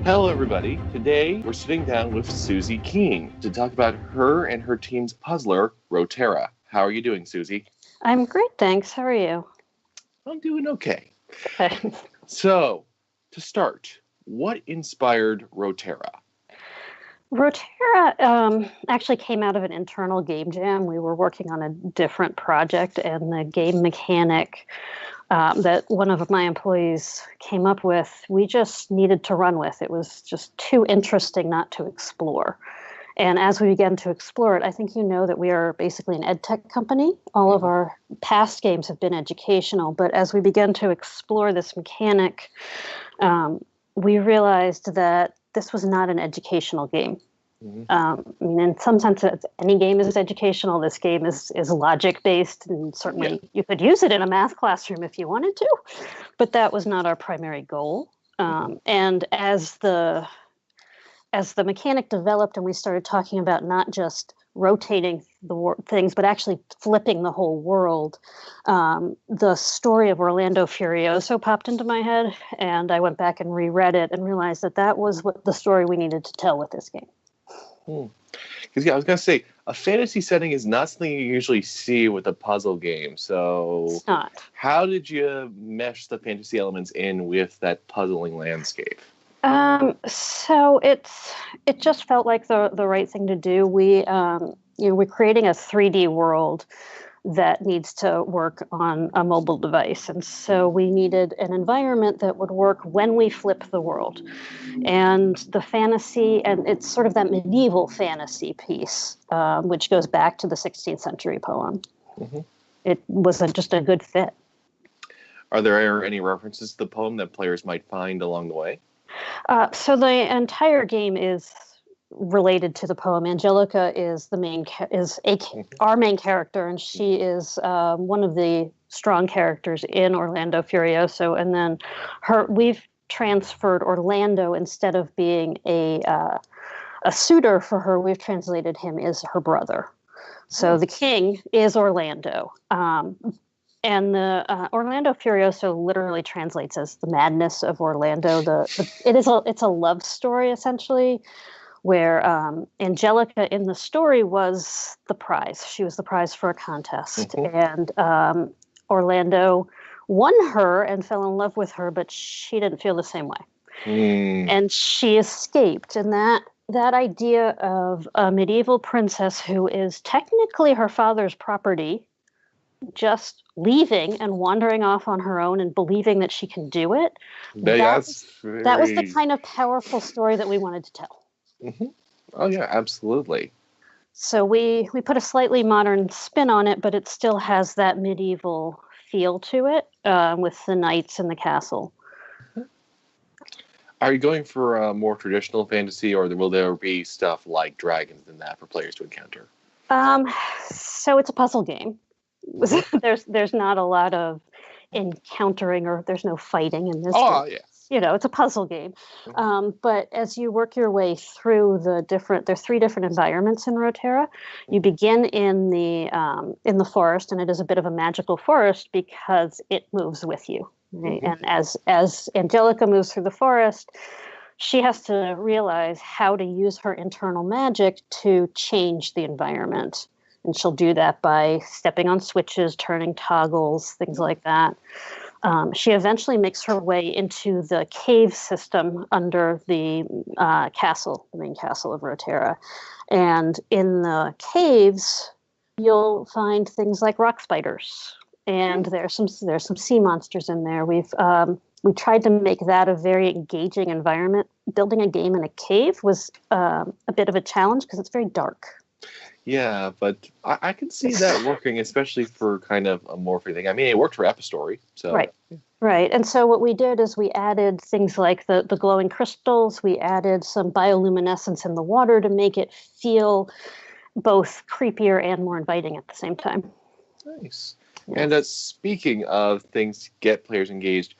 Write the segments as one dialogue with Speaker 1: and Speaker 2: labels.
Speaker 1: Hello, everybody. Today, we're sitting down with Susie King to talk about her and her team's puzzler, Roterra. How are you doing, Susie?
Speaker 2: I'm great, thanks. How are you?
Speaker 1: I'm doing okay.
Speaker 2: Okay.
Speaker 1: So, to start, what inspired Roterra?
Speaker 2: Roterra actually came out of an internal game jam. We were working on a different project, and the game mechanic that one of my employees came up with, we just needed to run with. It was just too interesting not to explore. And as we began to explore it, I think you know that we are basically an ed tech company. All of our past games have been educational, but as we began to explore this mechanic, we realized that this was not an educational game. In some sense, any game is educational. This game is logic-based, and certainly you could use it in a math classroom if you wanted to, but that was not our primary goal. And as the mechanic developed and we started talking about not just rotating the things, but actually flipping the whole world, the story of Orlando Furioso popped into my head, and I went back and reread it and realized that was what the story we needed to tell with this game.
Speaker 1: Because I was going to say, a fantasy setting is not something you usually see with a puzzle game. So
Speaker 2: it's not.
Speaker 1: How did you mesh the fantasy elements in with that puzzling landscape?
Speaker 2: So it just felt like the right thing to do. We're creating a 3D world that needs to work on a mobile device. And so we needed an environment that would work when we flip the world. And the fantasy, and it's sort of that medieval fantasy piece, which goes back to the 16th century poem. It was just a good fit.
Speaker 1: Are there any references to the poem that players might find along the way?
Speaker 2: So the entire game is related to the poem. Angelica is our main character, and she is one of the strong characters in Orlando Furioso. And then we've transferred Orlando, instead of being a suitor for her, we've translated him as her brother. So the king is Orlando. And the Orlando Furioso literally translates as the madness of Orlando. It's a love story, essentially, where Angelica in the story was the prize. She was the prize for a contest. And Orlando won her and fell in love with her, but she didn't feel the same way. And she escaped. And that idea of a medieval princess who is technically her father's property, just leaving and wandering off on her own and believing that she can do it. That was the kind of powerful story that we wanted to tell.
Speaker 1: Oh, yeah, absolutely.
Speaker 2: So we put a slightly modern spin on it, but it still has that medieval feel to it, with the knights in the castle.
Speaker 1: Are you going for a more traditional fantasy, or will there be stuff like dragons in that for players to encounter?
Speaker 2: So it's a puzzle game. There's not a lot of encountering, or there's no fighting in this game. Yeah. It's a puzzle game. But as you work your way through there's 3 different environments in Roterra. You begin in the forest, and it is a bit of a magical forest because it moves with you. Right? And as Angelica moves through the forest, she has to realize how to use her internal magic to change the environment. And she'll do that by stepping on switches, turning toggles, things like that. She eventually makes her way into the cave system under the castle, the main castle of Roterra. And in the caves, you'll find things like rock spiders. And there's some sea monsters in there. We tried to make that a very engaging environment. Building a game in a cave was a bit of a challenge because it's very dark.
Speaker 1: Yeah, but I can see that working, especially for kind of a morphing thing. I mean, it worked for Epistory. So.
Speaker 2: Right. And so what we did is we added things like the glowing crystals. We added some bioluminescence in the water to make it feel both creepier and more inviting at the same time.
Speaker 1: Nice. Yeah. And speaking of things to get players engaged,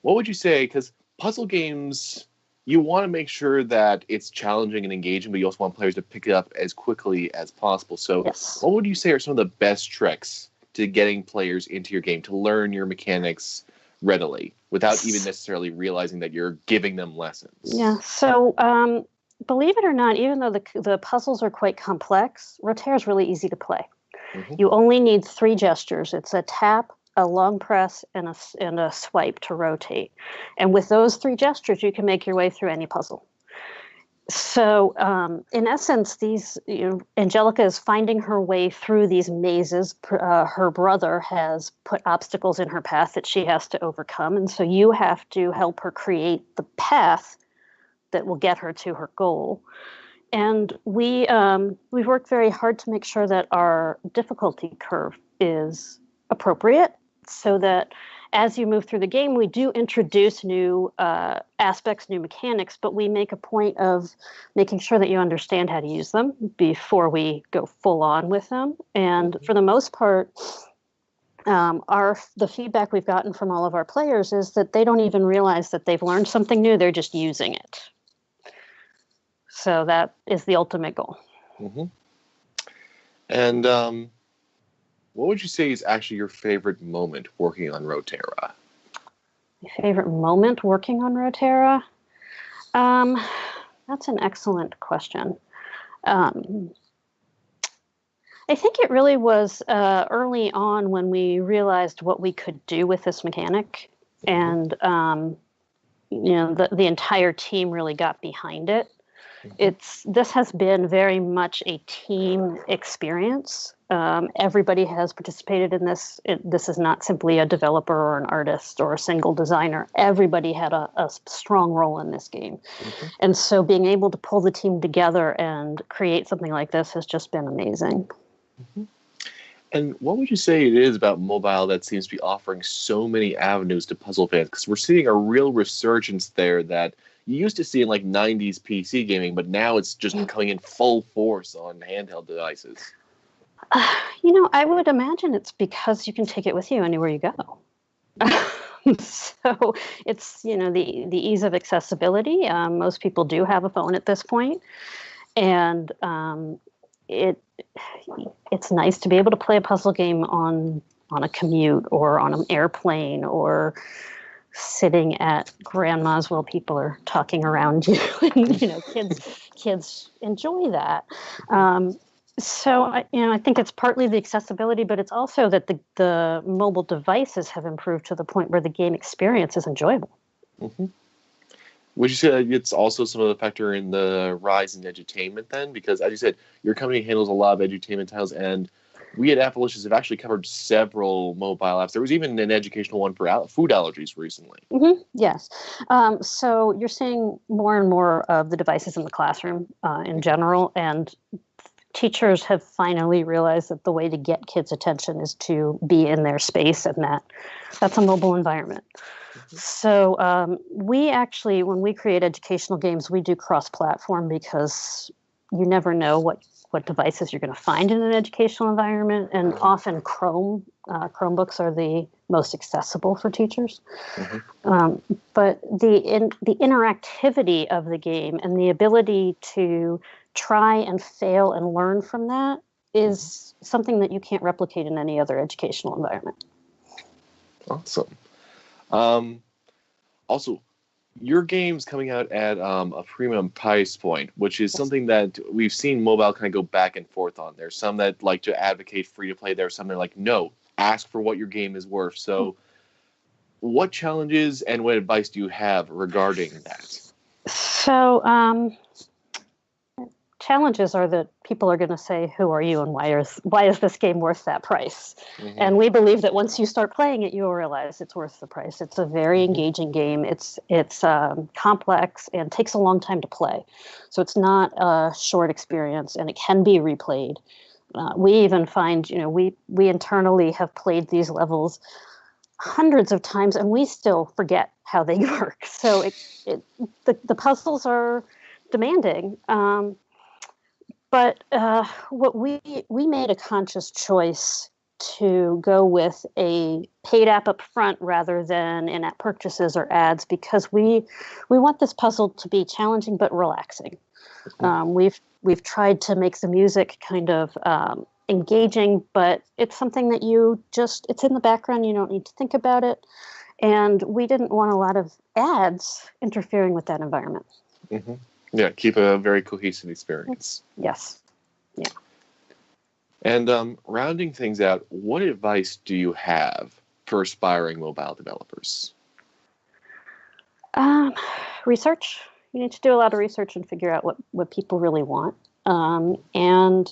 Speaker 1: what would you say, because puzzle games, you want to make sure that it's challenging and engaging, but you also want players to pick it up as quickly as possible. So what would you say are some of the best tricks to getting players into your game, to learn your mechanics readily without even necessarily realizing that you're giving them lessons?
Speaker 2: Yeah. So, believe it or not, even though the puzzles are quite complex, Roterra is really easy to play.
Speaker 1: Mm-hmm.
Speaker 2: You only need 3 gestures. It's a tap, a long press, and a swipe to rotate. And with those 3 gestures, you can make your way through any puzzle. So, in essence, Angelica is finding her way through these mazes. Her brother has put obstacles in her path that she has to overcome, and so you have to help her create the path that will get her to her goal. And we've worked very hard to make sure that our difficulty curve is appropriate, so that as you move through the game, we do introduce new aspects, new mechanics, but we make a point of making sure that you understand how to use them before we go full on with them. And for the most part, the feedback we've gotten from all of our players is that they don't even realize that they've learned something new. They're just using it. So that is the ultimate goal.
Speaker 1: Mm-hmm. And what would you say is actually your favorite moment working on Roterra?
Speaker 2: My favorite moment working on Roterra? That's an excellent question. I think it really was early on when we realized what we could do with this mechanic, and the entire team really got behind it. This has been very much a team experience. Everybody has participated in this. This is not simply a developer or an artist or a single designer. Everybody had a strong role in this game. And so being able to pull the team together and create something like this has just been amazing.
Speaker 1: And what would you say it is about mobile that seems to be offering so many avenues to puzzle fans? Because we're seeing a real resurgence there that you used to see in like 90s PC gaming, but now it's just coming in full force on handheld devices.
Speaker 2: I would imagine it's because you can take it with you anywhere you go. So it's, the ease of accessibility. Most people do have a phone at this point. And it's nice to be able to play a puzzle game on a commute or on an airplane or sitting at grandma's while people are talking around you. And, kids enjoy that. So I think it's partly the accessibility, but it's also that the mobile devices have improved to the point where the game experience is enjoyable.
Speaker 1: Mm-hmm. Would you say that it's also some of the factor in the rise in edutainment then? Because as you said, your company handles a lot of edutainment titles, and we at Appalicious have actually covered several mobile apps. There was even an educational one for food allergies recently.
Speaker 2: Mm-hmm. Yes. So you're seeing more and more of the devices in the classroom in general, and teachers have finally realized that the way to get kids' attention is to be in their space, and that's a mobile environment. So we actually, when we create educational games, we do cross-platform because you never know what devices you're going to find in an educational environment, and often Chromebooks are the most accessible for teachers. But the interactivity of the game and the ability to try and fail and learn from that is something that you can't replicate in any other educational environment.
Speaker 1: Awesome. Also, your game's coming out at a premium price point, which is something that we've seen mobile kind of go back and forth on. There's some that like to advocate free to play. There's some that are like, no, ask for what your game is worth. So what challenges and what advice do you have regarding that?
Speaker 2: So challenges are that people are going to say, who are you and why is this game worth that price? And we believe that once you start playing it, you'll realize it's worth the price. It's a very engaging game. It's complex and takes a long time to play. So it's not a short experience, and it can be replayed. We even find, we internally have played these levels hundreds of times, and we still forget how they work. So the puzzles are demanding. But what we made a conscious choice to go with a paid app up front rather than in-app purchases or ads, because we want this puzzle to be challenging but relaxing. We've tried to make the music kind of engaging, but it's something that it's in the background. You don't need to think about it. And we didn't want a lot of ads interfering with that environment.
Speaker 1: Mm-hmm. Yeah, keep a very cohesive experience.
Speaker 2: Yes. Yeah.
Speaker 1: And rounding things out, what advice do you have for aspiring mobile developers?
Speaker 2: Research. You need to do a lot of research and figure out what people really want. And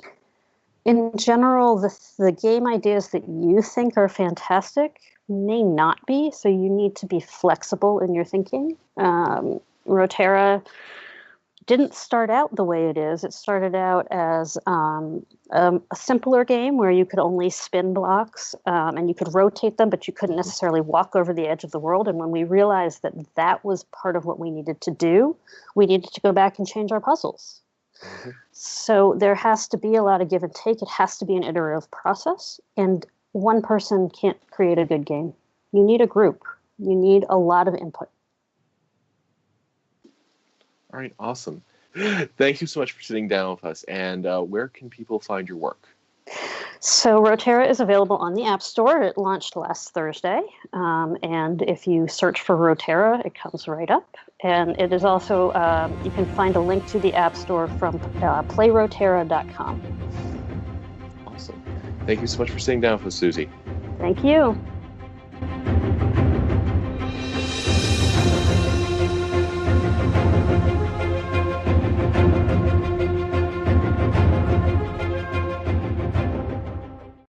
Speaker 2: in general, the game ideas that you think are fantastic may not be, so you need to be flexible in your thinking. Roterra didn't start out the way it is. It started out as a simpler game where you could only spin blocks and you could rotate them, but you couldn't necessarily walk over the edge of the world. And when we realized that that was part of what we needed to do, we needed to go back and change our puzzles. Mm-hmm. So there has to be a lot of give and take. It has to be an iterative process. And one person can't create a good game. You need a group. You need a lot of input.
Speaker 1: All right, awesome. Thank you so much for sitting down with us. And where can people find your work?
Speaker 2: So Roterra is available on the App Store. It launched last Thursday. And if you search for Roterra, it comes right up. And it is also, you can find a link to the App Store from playroterra.com.
Speaker 1: Awesome. Thank you so much for sitting down with us, Susie.
Speaker 2: Thank you.